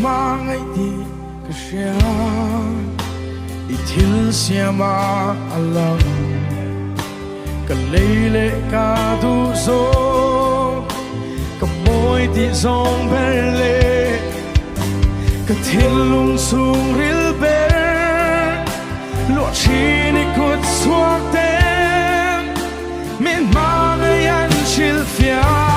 mang ấy đi cái xe đi thiên xe mà lòng cái lấy lệ cả tu số cái môi đi dòng bên lệ cái thiên lung sung ril bên lụa chi ni cột xoạc tên miền mang ấy ăn chil phía